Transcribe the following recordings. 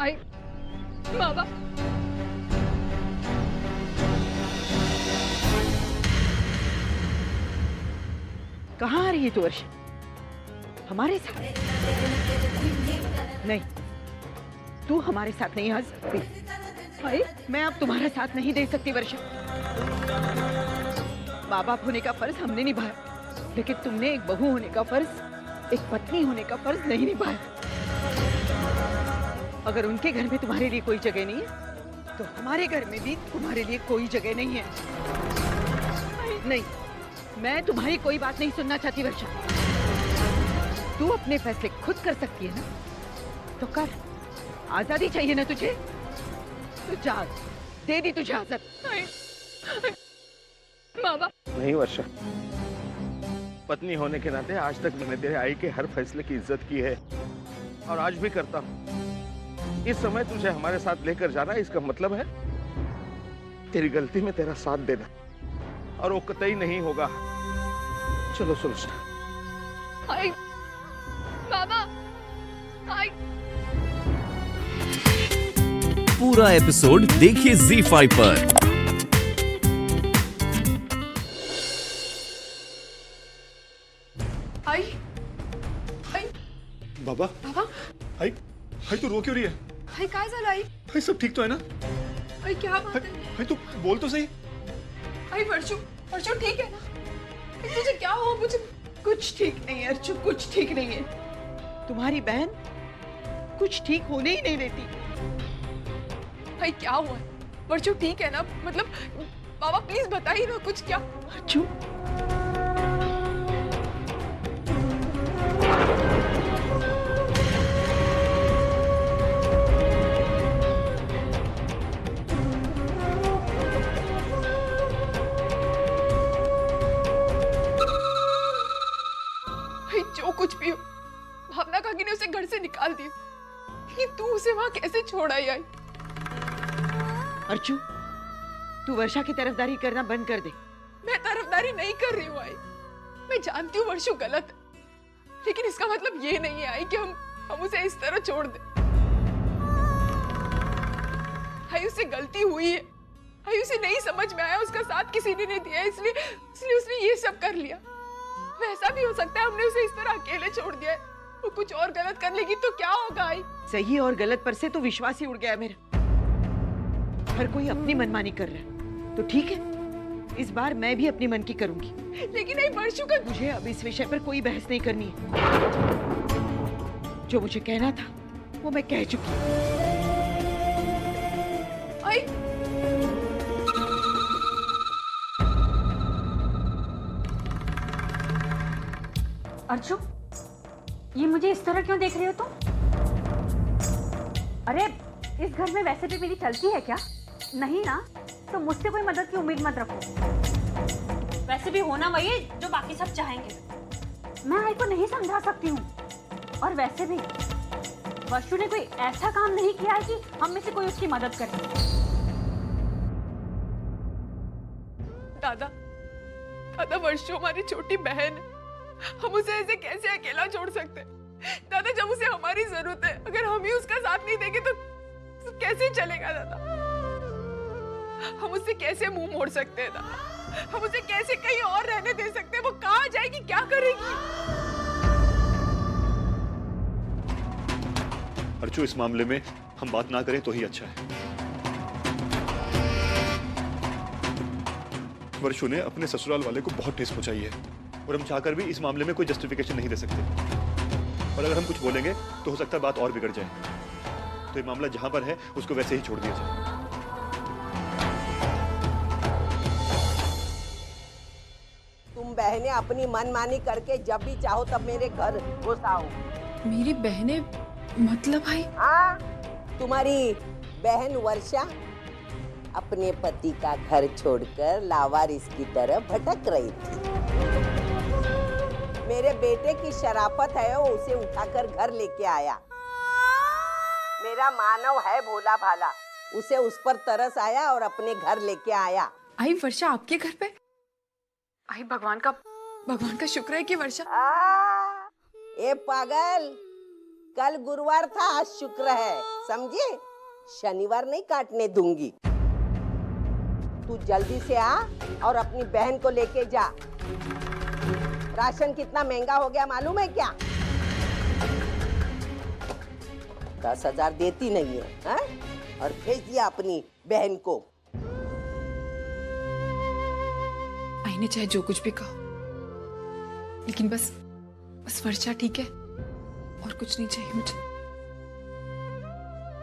आई बाबा, कहाँ आ रही है तू वर्षा? हमारे साथ नहीं, तू हमारे साथ नहीं आ सकती। आई मैं अब तुम्हारा साथ नहीं दे सकती वर्षा। माँ बाप होने का फर्ज हमने निभाया, लेकिन तुमने एक बहू होने का फर्ज, एक पत्नी होने का फर्ज नहीं निभाया। अगर उनके घर में तुम्हारे लिए कोई जगह नहीं है, तो हमारे घर में भी तुम्हारे लिए कोई जगह नहीं है। नहीं, मैं तुम्हारी कोई बात नहीं सुनना चाहती वर्षा। तू अपने फैसले खुद कर सकती है ना, तो कर। आजादी चाहिए ना तुझे, तो जा, दे दी तुझे आजादी। बाबा, नहीं वर्षा, पत्नी होने के नाते आज तक मैंने तेरे आई के हर फैसले की इज्जत की है और आज भी करता हूँ। इस समय तुझे हमारे साथ लेकर जाना, इसका मतलब है तेरी गलती में तेरा साथ देना, और वो कतई नहीं होगा। चलो सुलझना। आई बाबा, आई। पूरा एपिसोड देखिए ZEE5 पर। आई आई बाबा, बाबा, हाय हाय, तू रो क्यों रही है? आई काय झालं आई? हाय, सब ठीक तो है ना? आई क्या बात हाय है? हाय, तू बोल तो सही। आई वर्षु, वर्षु ठीक है ना? आई, तुझे क्या हुआ? मुझे कुछ ठीक नहीं है अर्चु, कुछ ठीक नहीं है। तुम्हारी बहन कुछ ठीक होने ही नहीं देती। भाई क्या हुआ है? वर्षु ठीक है ना? मतलब बाबा प्लीज बताइए ना कुछ। क्या अर्चु, भाई जो कुछ भी हो, भावना काकी ने उसे घर से निकाल दिया, लेकिन तू उसे वहां कैसे छोड़ आई? आई अर्चु, तू वर्षा की तरफदारी करना बंद कर दे। मैं तरफदारी नहीं कर रही हूँ आई। मैं जानती हूँ वर्षु गलत है, लेकिन इसका मतलब ये नहीं है आई कि हम उसे इस तरह छोड़ दें। आई उससे गलती हुई है, आई उसे नहीं समझ में आया, उसका साथ किसी ने नहीं दिया, इसलिए उसने ये सब कर लिया। वैसा भी हो सकता है हमने उसे इस तरह अकेले छोड़ दिया है, वो कुछ और गलत कर लेगी तो क्या होगा आई? सही और गलत पर से तो विश्वास ही उड़ गया मेरा। हर कोई अपनी मनमानी कर रहा है, तो ठीक है, इस बार मैं भी अपनी मन की करूंगी। लेकिन नहीं वर्षु का, मुझे अब इस विषय पर कोई बहस नहीं करनी है। जो मुझे कहना था वो मैं कह चुकी हूँ। आई अर्चु, ये मुझे इस तरह क्यों देख रही हो तुम? अरे इस घर में वैसे भी मेरी चलती है क्या? नहीं ना, तो मुझसे कोई मदद की उम्मीद मत रखो। वैसे भी होना वही है जो बाकी सब चाहेंगे। मैं आई को नहीं समझा सकती हूँ, और वैसे भी वर्षु ने कोई ऐसा काम नहीं किया है कि हम में से कोई उसकी मदद करे। दादा वर्षु हमारी छोटी बहन है, हम उसे ऐसे कैसे अकेला छोड़ सकते हैं? दादा जब उसे हमारी जरूरत है, अगर हम ही उसका साथ नहीं देंगे तो कैसे चलेगा दादा? हम उससे कैसे मुंह मोड़ सकते हैं दादा? हम उसे कैसे कहीं और रहने दे सकते हैं? वो कहाँ जाएगी, क्या करेगी? अर्चु, इस मामले में हम बात ना करें तो ही अच्छा है। वर्षु ने अपने ससुराल वाले को बहुत ठेस पहुंचाई है, और हम चाहकर भी इस मामले में कोई जस्टिफिकेशन नहीं दे सकते। और अगर हम कुछ बोलेंगे तो हो सकता है बात और बिगड़ जाए। तो ये मामला जहां पर है उसको वैसे ही छोड़ दिया जाए। तुम बहनें अपनी मनमानी करके जब भी चाहो तब मेरे घर घुस आओ। मेरी बहनें मतलब भाई? हाँ, तुम्हारी बहन वर्षा अपने पति का घर छोड़कर लावारिस की तरह भटक रही थी। मेरे बेटे की शराफत है, वो उसे उठाकर घर लेके आया। मेरा मानव है भोला भाला, उसे उस पर तरस आया और अपने घर लेके आया। आई वर्षा आपके घर पे? आई भगवान का शुक्र है कि वर्षा। ए पागल, कल गुरुवार था, आज शुक्र है, समझे? शनिवार नहीं काटने दूंगी। तू जल्दी से आ और अपनी बहन को लेके जा। राशन कितना महंगा हो गया मालूम है क्या? 10,000 देती नहीं है, हा? और भेज दिया अपनी बहन को। आई ने चाहे जो कुछ भी कहा, लेकिन बस वर्षा ठीक है और कुछ नहीं चाहिए मुझे।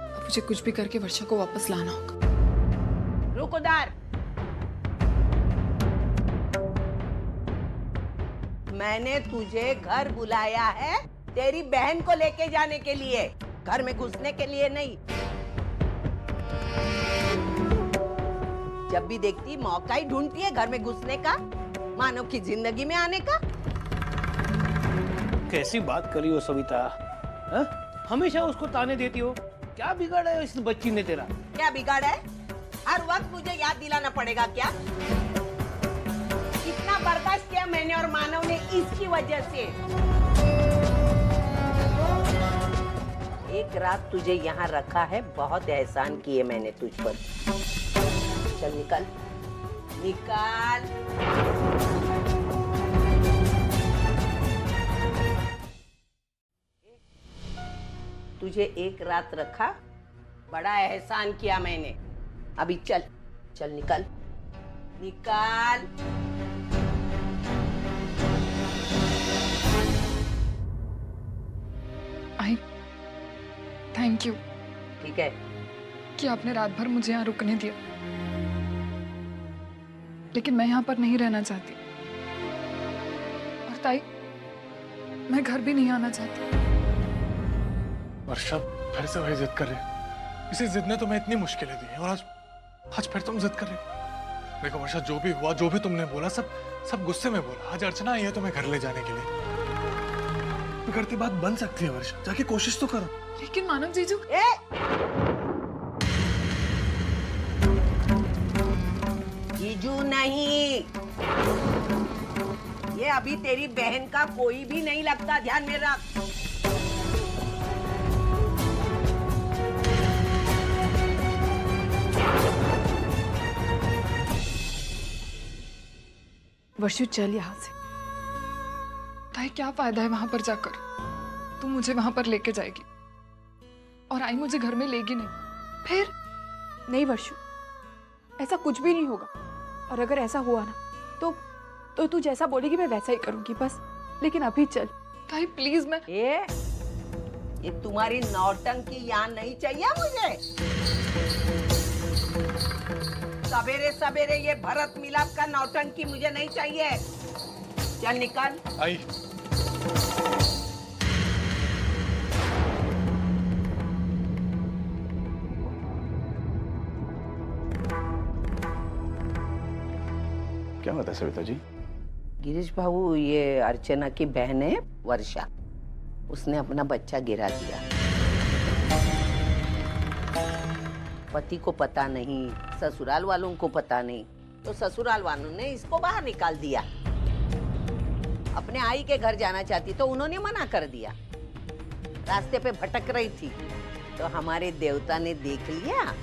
अब मुझे कुछ भी करके वर्षा को वापस लाना होगा। रुक उधर। मैंने तुझे घर बुलाया है तेरी बहन को लेके जाने के लिए, घर में घुसने के लिए नहीं। जब भी देखती मौका ही ढूंढती है घर में घुसने का, मानव की जिंदगी में आने का। कैसी बात करी हो सविता, हा? हमेशा उसको ताने देती हो। क्या बिगाड़ा है इस बच्ची ने तेरा? क्या बिगाड़ा है? हर वक्त मुझे याद दिलाना पड़ेगा क्या? इतना बर्दाश्त किया मैंने और मानव ने इसकी वजह से। एक रात तुझे यहाँ रखा है, बहुत एहसान किए मैंने तुझ पर। चल निकल, निकल। तुझे एक रात रखा, बड़ा एहसान किया मैंने। अभी चल, चल निकल, निकल। आई थैंक यू ठीक है। कि आपने रात भर मुझे यहाँ रुकने दिया, लेकिन मैं यहाँ पर नहीं रहना चाहती। और ताई, मैं घर भी नहीं आना चाहती। वर्षा फिर से वही जिद कर रही। इसी जिद ने तुम्हें इतनी मुश्किलें दी हैं और आज फिर तुम जिद कर रही। देखो वर्षा, जो भी हुआ, जो भी तुमने बोला, सब गुस्से में बोला। आज अर्चना आई है तुम्हें घर ले जाने के लिए। बिगड़ती बात बन सकती है वर्षा, जाके कोशिश तो करो। लेकिन मानव जीजू, जीजू नहीं, ये अभी तेरी बहन का कोई भी नहीं लगता, ध्यान में रख। वर्षु चल यहाँ से। ताई, क्या फायदा है वहां पर जाकर? तू मुझे वहां पर लेके जाएगी और आई मुझे घर में लेगी नहीं। फिर नहीं वर्षु, ऐसा कुछ भी नहीं होगा। और अगर ऐसा हुआ ना तो तू जैसा बोलेगी मैं वैसा ही करूंगी बस। लेकिन अभी चल। ताई प्लीज। मैं ये तुम्हारी नौटंकी यहाँ नहीं चाहिए मुझे। सवेरे सवेरे ये भरत मिलाप का नौटंकी मुझे नहीं चाहिए। चल निकल। आई क्या बात है सविता जी? गिरीश बाबू, ये अर्चना की बहन है वर्षा, उसने अपना बच्चा गिरा दिया। पति को पता नहीं, ससुराल वालों को पता नहीं, तो ससुराल वालों ने इसको बाहर निकाल दिया। अपने आई के घर जाना चाहती तो उन्होंने मना कर दिया। रास्ते पे भटक रही थी तो हमारे देवता ने देख लिया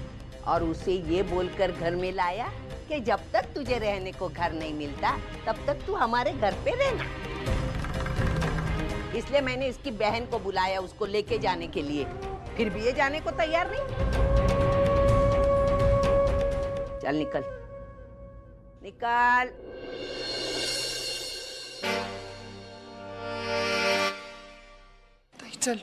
और उसे ये बोलकर घर में लाया कि जब तक तुझे रहने को घर नहीं मिलता तब तक तू हमारे घर पे रहना। इसलिए मैंने इसकी बहन को बुलाया उसको लेके जाने के लिए। फिर भी ये जाने को तैयार नहीं। चल निकल, निकल। चल।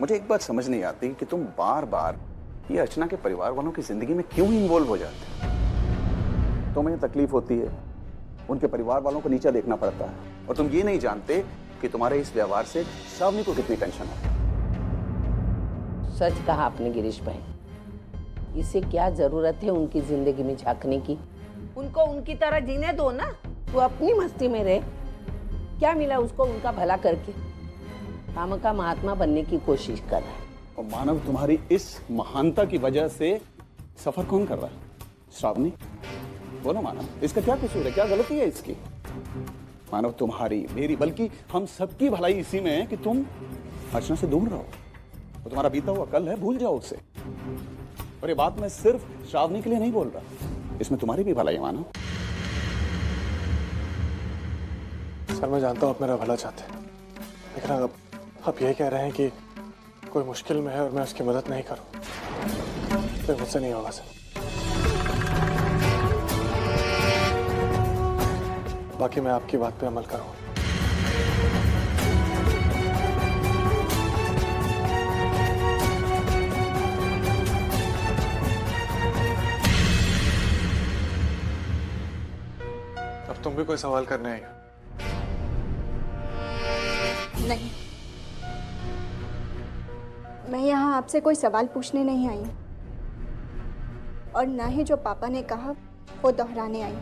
मुझे एक बात समझ नहीं आती कि तुम बार बार ये अर्चना के परिवार वालों की जिंदगी में क्यों इन्वॉल्व हो जाते हो? तुम्हें तकलीफ होती है, उनके परिवार वालों को नीचा देखना पड़ता है और तुम ये नहीं जानते कि तुम्हारे इस व्यवहार से श्रावणी को कितनी टेंशन है। सच कहा आपने गिरीश भाई। इसे क्या जरूरत है उनकी जिंदगी में झांकने की? उनको उनकी तरह जीने दो ना। तू अपनी मस्ती में रहे। क्या मिला उसको उनका भला करके? खामखा महात्मा बनने की कोशिश कर रहा है। और मानव, तुम्हारी इस महानता की वजह से सफर कौन कर रहा है? श्रावणी, बोलो मानव, इसका क्या कसूर है? क्या गलती है इसकी? मानव, तुम्हारी, मेरी, बल्कि हम सबकी भलाई इसी में है कि तुम अर्चना से दूर रहो। वो तुम्हारा बीता हुआ कल है, भूल जाओ उसे। और ये बात मैं सिर्फ श्रावणी के लिए नहीं बोल रहा, इसमें तुम्हारी भी भलाई है मानव। सर, मैं जानता हूँ आप मेरा भला चाहते हैं, लेकिन आप ये कह रहे हैं कि कोई मुश्किल में है और मैं उसकी मदद नहीं करूँ, तो मुझसे नहीं होगा सर। बाकी मैं आपकी बात पे अमल करूँगा। अब तुम भी कोई सवाल करने आई हो? नहीं, मैं यहाँ आपसे कोई सवाल पूछने नहीं आई हूँ, और ना ही जो पापा ने कहा वो दोहराने आई।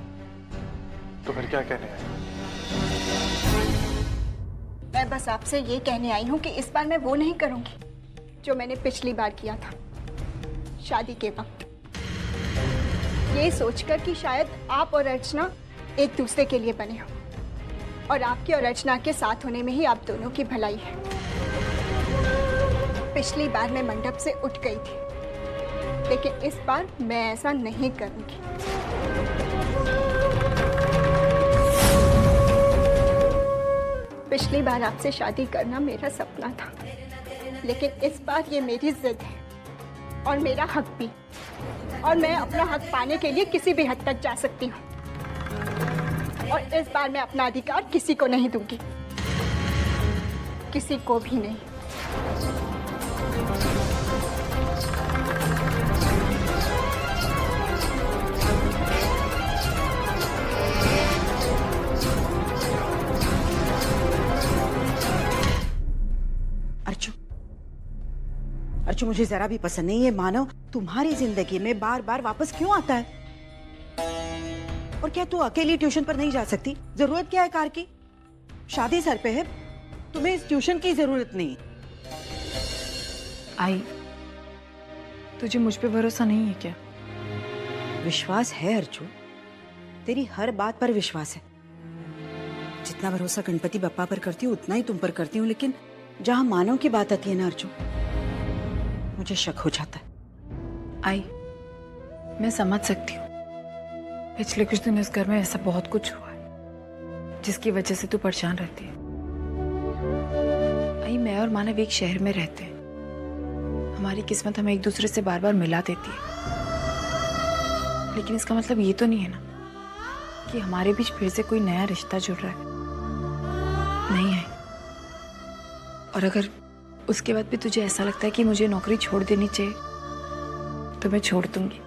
तो फिर क्या कहने आई? मैं बस आपसे ये कहने आई हूँ कि इस बार मैं वो नहीं करूँगी जो मैंने पिछली बार किया था, शादी के वक्त। ये सोचकर कि शायद आप और अर्चना एक दूसरे के लिए बने हो, और आपके और अर्चना के साथ होने में ही आप दोनों की भलाई है। पिछली बार मैं मंडप से उठ गई थी, लेकिन इस बार मैं ऐसा नहीं करूंगी। पिछली बार आपसे शादी करना मेरा सपना था, लेकिन इस बार ये मेरी जिद है और मेरा हक भी, और मैं अपना हक पाने के लिए किसी भी हद तक जा सकती हूँ। और इस बार मैं अपना अधिकार किसी को नहीं दूंगी, किसी को भी नहीं। अर्चू, मुझे जरा भी पसंद नहीं है मानव तुम्हारी जिंदगी में बार बार वापस क्यों आता है। और क्या तू अकेली ट्यूशन पर नहीं जा सकती? जरूरत क्या है कार की? शादी सर पे है, तुम्हें इस ट्यूशन की जरूरत नहीं। आई, तुझे मुझ पे भरोसा नहीं है क्या? विश्वास है अर्चू, तेरी हर बात पर विश्वास है। जितना भरोसा गणपति बप्पा पर करती हूँ उतना ही तुम पर करती हूँ, लेकिन जहां मानव की बात आती है ना अर्चू, मुझे शक हो जाता है। आई, मैं समझ सकती हूँ, पिछले कुछ दिन इस घर में ऐसा बहुत कुछ हुआ है जिसकी वजह से तू परेशान रहती है। आई, मैं और मानव एक शहर में रहते हैं, हमारी किस्मत हमें एक दूसरे से बार बार मिला देती है, लेकिन इसका मतलब ये तो नहीं है ना कि हमारे बीच फिर से कोई नया रिश्ता जुड़ रहा है। नहीं है। और अगर उसके बाद भी तुझे ऐसा लगता है कि मुझे नौकरी छोड़ देनी चाहिए, तो मैं छोड़ दूंगी।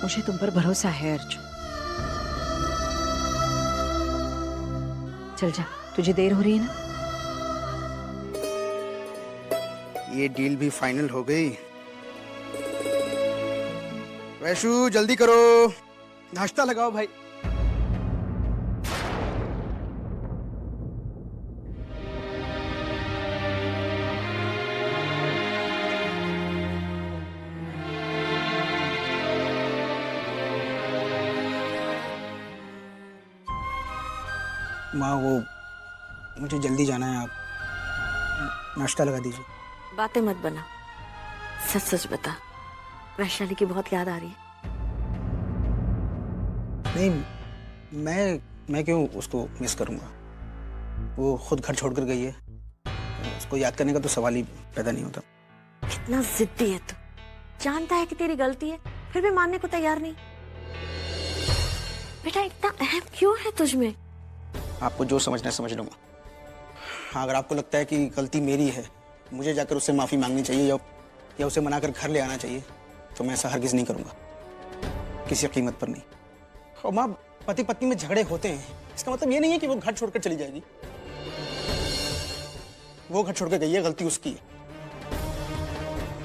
मुझे तुम पर भरोसा है अर्जुन। चल जा, तुझे देर हो रही है ना। ये डील भी फाइनल हो गई। वैशु जल्दी करो, नाश्ता लगाओ भाई। माँ, वो मुझे जल्दी जाना है, आप नाश्ता लगा दीजिए। बातें मत बना, सच सच बता, वैशाली की बहुत याद आ रही है। नहीं, मैं क्यों उसको मिस करूँगा? वो खुद घर छोड़कर गई है, उसको याद करने का तो सवाल ही पैदा नहीं होता। कितना जिद्दी है तू, जानता है कि तेरी गलती है फिर भी मानने को तैयार नहीं। बेटा, इतना अहम क्यों है तुझमें? आपको जो समझना है समझ लूंगा। हाँ, अगर आपको लगता है कि गलती मेरी है, मुझे जाकर उससे माफ़ी मांगनी चाहिए या उसे मनाकर घर ले आना चाहिए, तो मैं ऐसा हरगिज़ नहीं करूँगा, किसी कीमत पर नहीं। और माँ, पति पत्नी में झगड़े होते हैं, इसका मतलब ये नहीं है कि वो घर छोड़कर चली जाएगी। वो घर छोड़कर गई है, गलती उसकी है,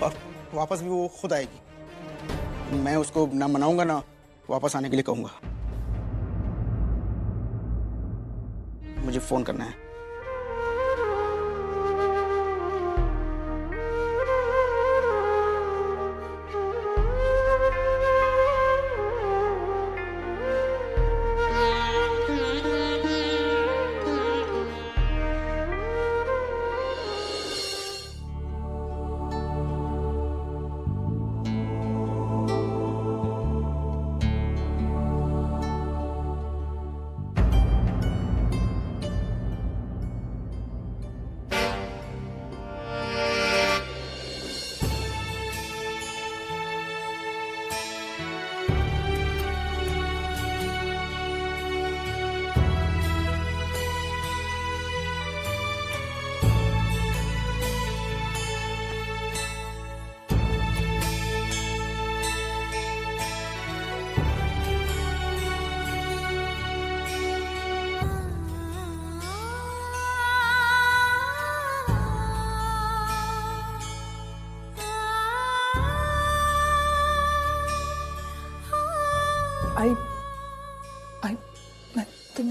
और वापस भी वो खुद आएगी। मैं उसको ना मनाऊंगा ना वापस आने के लिए कहूँगा। मुझे फ़ोन करना है।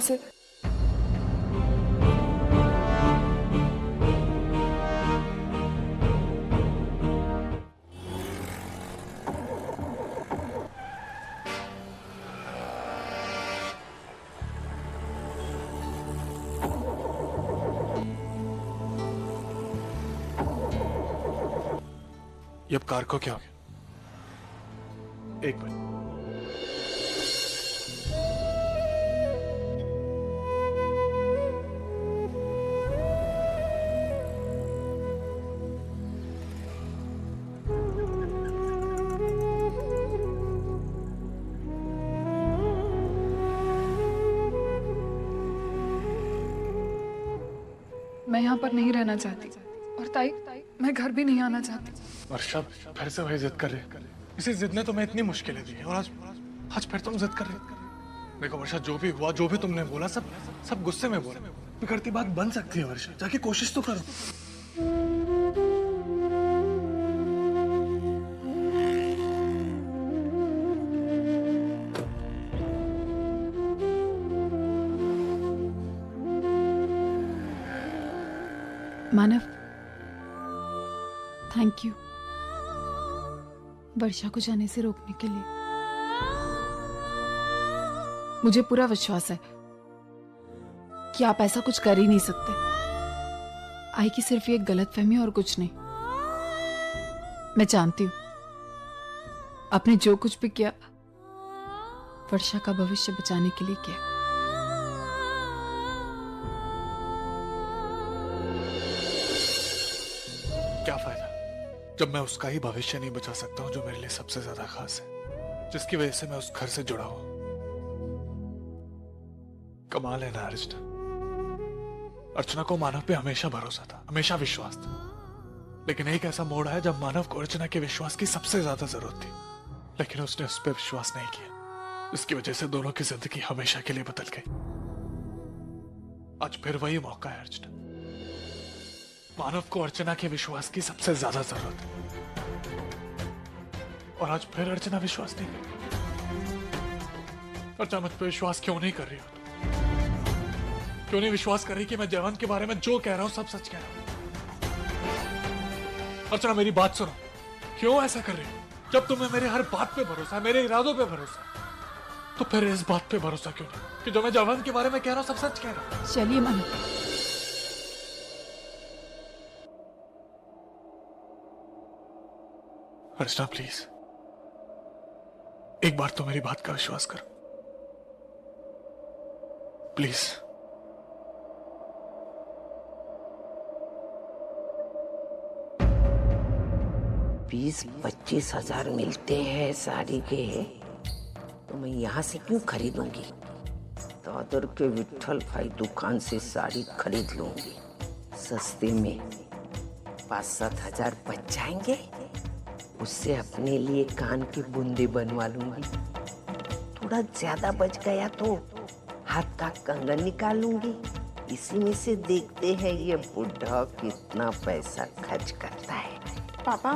से। ये अब कार को क्या हो गया? एक मिनट। मैं यहाँ पर नहीं रहना चाहती और ताई मैं घर भी नहीं आना चाहती। वर्षा फिर से वही जिद कर रही है। इसी जिद ने तुम्हें इतनी मुश्किलें दी है और आज फिर तुम जिद कर रही हो। देखो वर्षा, जो भी हुआ, जो भी तुमने बोला, सब गुस्से में बोला। बिगड़ती बात बन सकती है वर्षा, जाके कोशिश तो करो। मानव, थैंक यू वर्षा को जाने से रोकने के लिए। मुझे पूरा विश्वास है कि आप ऐसा कुछ कर ही नहीं सकते। आई की सिर्फ ये एक गलतफहमी और कुछ नहीं। मैं जानती हूं आपने जो कुछ भी किया वर्षा का भविष्य बचाने के लिए किया। क्या फायदा जब मैं उसका ही भविष्य नहीं बचा सकता हूं जो मेरे लिए सबसे ज्यादा खास है, जिसकी वजह से मैं उस घर से जुड़ा हूं। कमाल है ना अर्चना। अर्चना को मानव पे हमेशा भरोसा था, हमेशा विश्वास था, लेकिन एक ऐसा मोड़ आया जब मानव को अर्चना के विश्वास की सबसे ज्यादा जरूरत थी, लेकिन उसने उस पर विश्वास नहीं किया, जिसकी वजह से दोनों की जिंदगी हमेशा के लिए बदल गई। आज फिर वही मौका है अर्चना। मानव को अर्चना के विश्वास की सबसे ज्यादा जरूरत है और आज फिर अर्चना विश्वास नहीं कर। अर्चना मुझ पर विश्वास क्यों नहीं कर रही हो? क्यों नहीं विश्वास कर रही कि मैं जयवंत के बारे में जो कह रहा हूं सब सच कह रहा हूं? अर्चना मेरी बात सुनो, क्यों ऐसा कर रही हो? जब तुम्हें मेरे हर बात पे भरोसा है, मेरे इरादों पे भरोसा है, तो फिर इस बात पे भरोसा क्यों नहीं कि जो मैं जयवंत के बारे में कह रहा हूं सब सच कह रहा हूं? चलिए मानव, अर्चना प्लीज एक बार तो मेरी बात का विश्वास करो प्लीज। 20-25 हजार मिलते हैं साड़ी के, तो मैं यहाँ से क्यों खरीदूंगी? दादर के विट्ठल भाई दुकान से साड़ी खरीद लूंगी, सस्ते में 5-7 हजार बच जाएंगे। उससे अपने लिए कान की बूंदे बनवा लूंगी। थोड़ा ज्यादा बच गया तो हाथ का कंगन निकाल लूंगी। इसी में से देखते हैं ये बुढ़ा कितना पैसा खर्च करता है। पापा,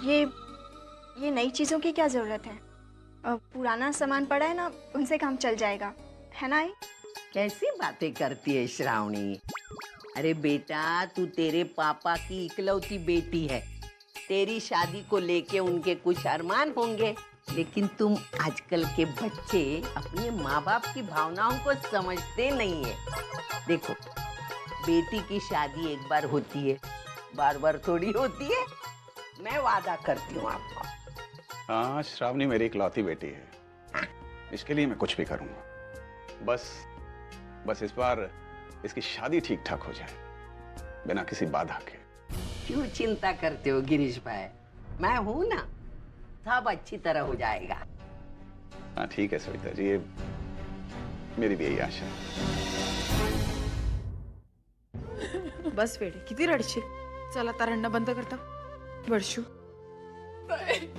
ये नई चीज़ों की क्या ज़रूरत है? पुराना सामान पड़ा है ना, उनसे काम चल जाएगा, है ना? कैसी बातें करती है श्रावणी? अरे बेटा, तू तेरे पापा की इकलौती बेटी है। तेरी शादी को लेके उनके कुछ अरमान होंगे, लेकिन तुम आजकल के बच्चे अपने माँ बाप की भावनाओं को समझते नहीं है। देखो, बेटी की शादी एक बार होती है, बार बार थोड़ी होती है। मैं वादा करती हूँ आपको। हाँ, श्रावणी मेरी इकलौती बेटी है, इसके लिए मैं कुछ भी करूँगा। बस इस बार इसकी शादी ठीक ठाक हो जाए, बिना किसी बाधा के। क्यों चिंता करते हो गिरीश भाई? मैं हूं ना, सब अच्छी तरह हो जाएगा। हाँ ठीक है सविता जी, ये मेरी भी यही आशा है। बस वेडे, किती रडशील? चल आता रडणं बंद करता. वर्षू,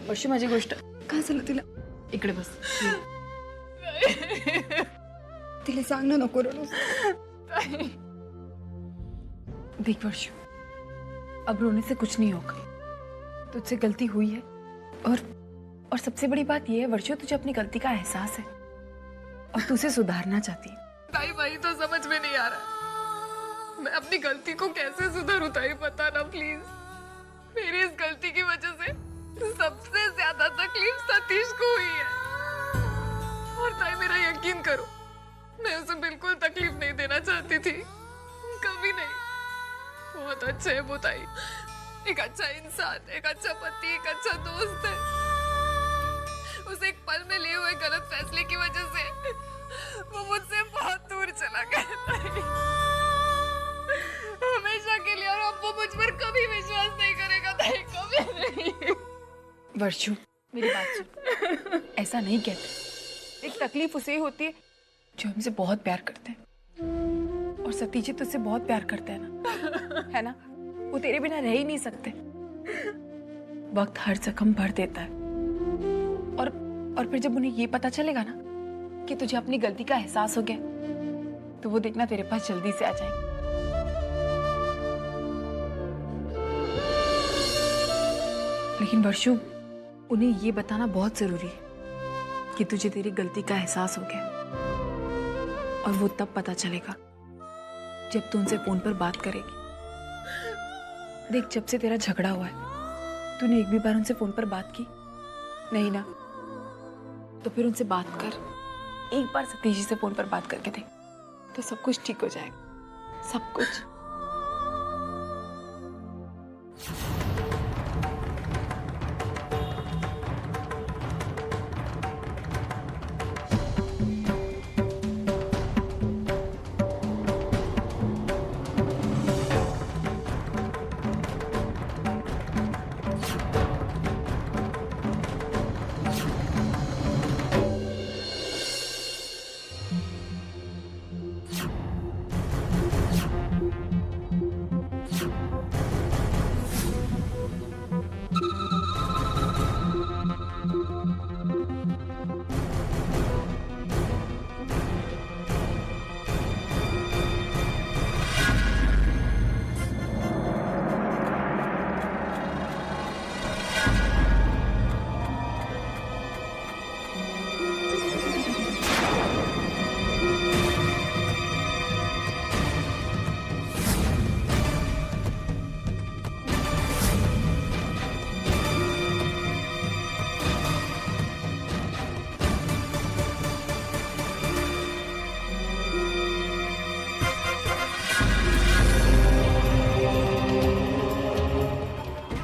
वर्षू माझी गोष्ट काय झालं तिला? इकडे बस. तिला सांग ना, नको रडूस. देख वर्षू, अब रोने से कुछ नहीं होगा। तुझसे गलती हुई है और सबसे बड़ी बात यह है वर्षू, तुझे अपनी गलती का एहसास है और तू उसे सुधारना चाहती है। ताई वही तो समझ में नहीं आ रहा, मैं अपनी गलती को कैसे सुधारूं ताई, बता ना प्लीज। मेरी इस गलती की वजह से सबसे ज्यादा तकलीफ सतीश को हुई है। और ताई मेरा यकीन करो, मैं उसे बिल्कुल तकलीफ नहीं देना चाहती थी, कभी नहीं। बहुत अच्छे है वो ताई, एक अच्छा इंसान, एक अच्छा पति, एक अच्छा दोस्त है। उसे एक पल में लिए हुए गलत फैसले की वजह से वो मुझसे बहुत दूर चला गया ताई, हमेशा के लिए। और अब वो मुझ पर कभी विश्वास नहीं करेगा ताई, कभी नहीं। वर्षु मेरी बात सुन, ऐसा नहीं कहते। एक तकलीफ उसे ही होती है जो हमसे बहुत प्यार करते हैं, और सतीश जी तुझसे बहुत प्यार करते हैं ना, है ना? वो तेरे बिना रह ही नहीं सकते। वक्त हर जख्म भर देता है, और फिर जब उन्हें ये पता चलेगा ना कि तुझे अपनी गलती का एहसास हो गया, तो वो देखना तेरे पास जल्दी से आ जाएंगे। लेकिन वर्षु, उन्हें ये बताना बहुत जरूरी है कि तुझे तेरी गलती का एहसास हो गया, और वो तब पता चलेगा जब तू उनसे फोन पर बात करेगी। देख, जब से तेरा झगड़ा हुआ है, तूने एक भी बार उनसे फोन पर बात की नहीं ना? तो फिर उनसे बात कर, एक बार सतीश जी से फोन पर बात करके देख, तो सब कुछ ठीक हो जाएगा, सब कुछ।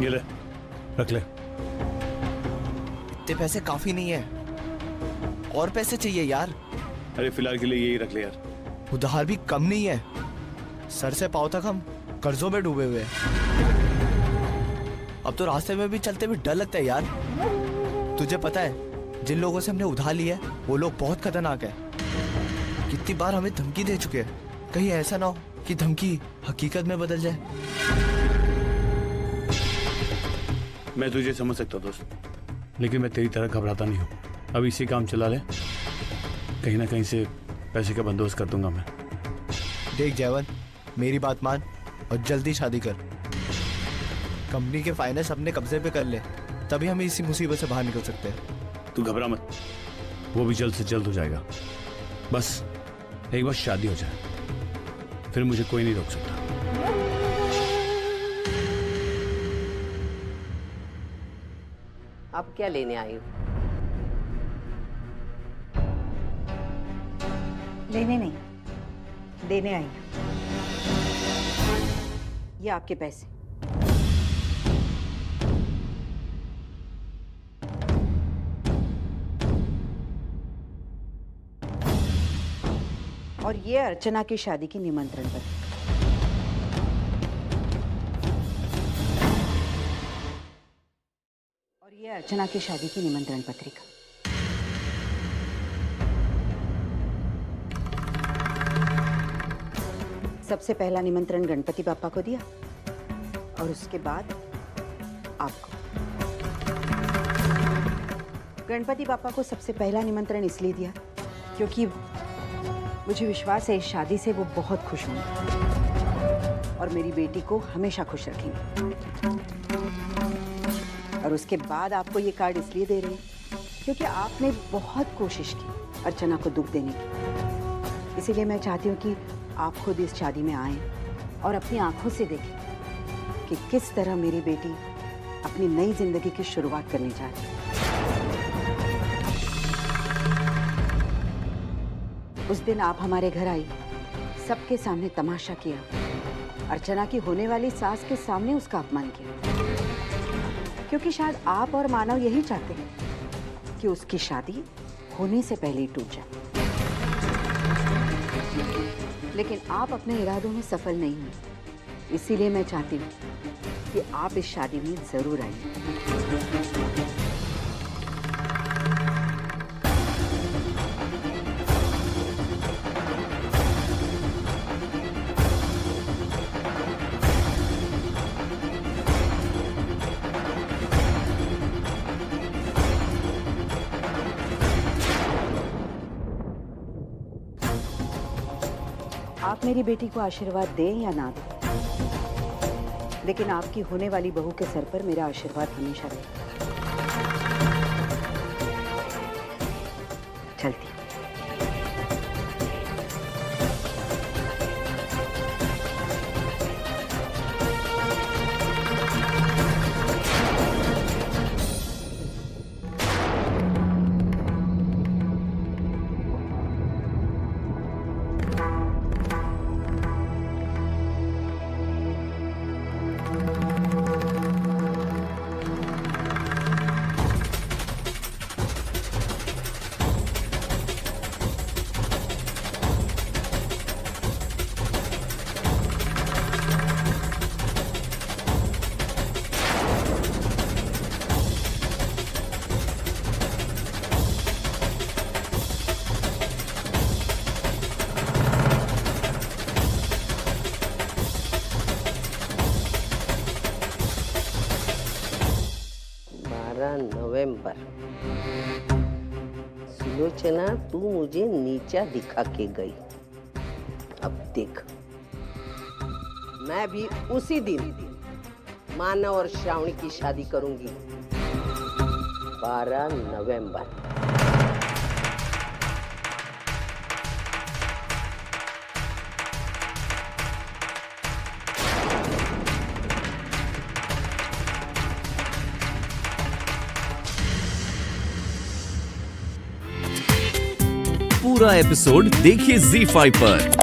ये ले, रख ले। इतने पैसे काफी नहीं है, और पैसे चाहिए यार। अरे फिलहाल के लिए यही रख ले यार। उधार भी कम नहीं है, सर से पांव तक हम कर्जों में डूबे हुए हैं। अब तो रास्ते में भी चलते हुए डर लगता है यार। तुझे पता है, जिन लोगों से हमने उधार लिया है वो लोग बहुत खतरनाक है। कितनी बार हमें धमकी दे चुके हैं, कहीं ऐसा ना हो कि धमकी हकीकत में बदल जाए। मैं तुझे समझ सकता हूँ दोस्त, लेकिन मैं तेरी तरह घबराता नहीं हूँ। अब इसी काम चला ले, कहीं ना कहीं से पैसे का बंदोबस्त कर दूंगा मैं। देख जयवंत, मेरी बात मान और जल्दी शादी कर। कंपनी के फाइनेंस अपने कब्जे पे कर ले, तभी हम इसी मुसीबत से बाहर निकल सकते हैं। तू घबरा मत, वो भी जल्द से जल्द हो जाएगा। बस एक बार शादी हो जाए, फिर मुझे कोई नहीं रोक सकता। अब क्या लेने आई हो? लेने नहीं, देने आई। ये आपके पैसे। और ये अर्चना की शादी की निमंत्रण पत्र। ये अर्चना की शादी की निमंत्रण पत्रिका। सबसे पहला निमंत्रण गणपति बापा को दिया, और उसके बाद आपको। गणपति बापा को सबसे पहला निमंत्रण इसलिए दिया क्योंकि मुझे विश्वास है इस शादी से वो बहुत खुश होंगे और मेरी बेटी को हमेशा खुश रखेंगे। और उसके बाद आपको ये कार्ड इसलिए दे रही हूँ क्योंकि आपने बहुत कोशिश की अर्चना को दुख देने की। इसीलिए मैं चाहती हूँ कि आप खुद इस शादी में आएं और अपनी आंखों से देखें कि किस तरह मेरी बेटी अपनी नई जिंदगी की शुरुआत करने जा रही है। उस दिन आप हमारे घर आई, सबके सामने तमाशा किया, अर्चना की होने वाली सास के सामने उसका अपमान किया, क्योंकि शायद आप और मानव यही चाहते हैं कि उसकी शादी होने से पहले ही टूट जाए। लेकिन आप अपने इरादों में सफल नहीं हुए, इसीलिए मैं चाहती हूँ कि आप इस शादी में जरूर आइए। आप मेरी बेटी को आशीर्वाद दें या ना दें, लेकिन आपकी होने वाली बहू के सर पर मेरा आशीर्वाद हमेशा रहेगा। चलती। नवंबर। सुलोचना, तू मुझे नीचा दिखा के गई, अब देख मैं भी उसी दिन मानव और श्रावणी की शादी करूंगी। 12 नवंबर। पूरा एपिसोड देखिए ZEE5 पर।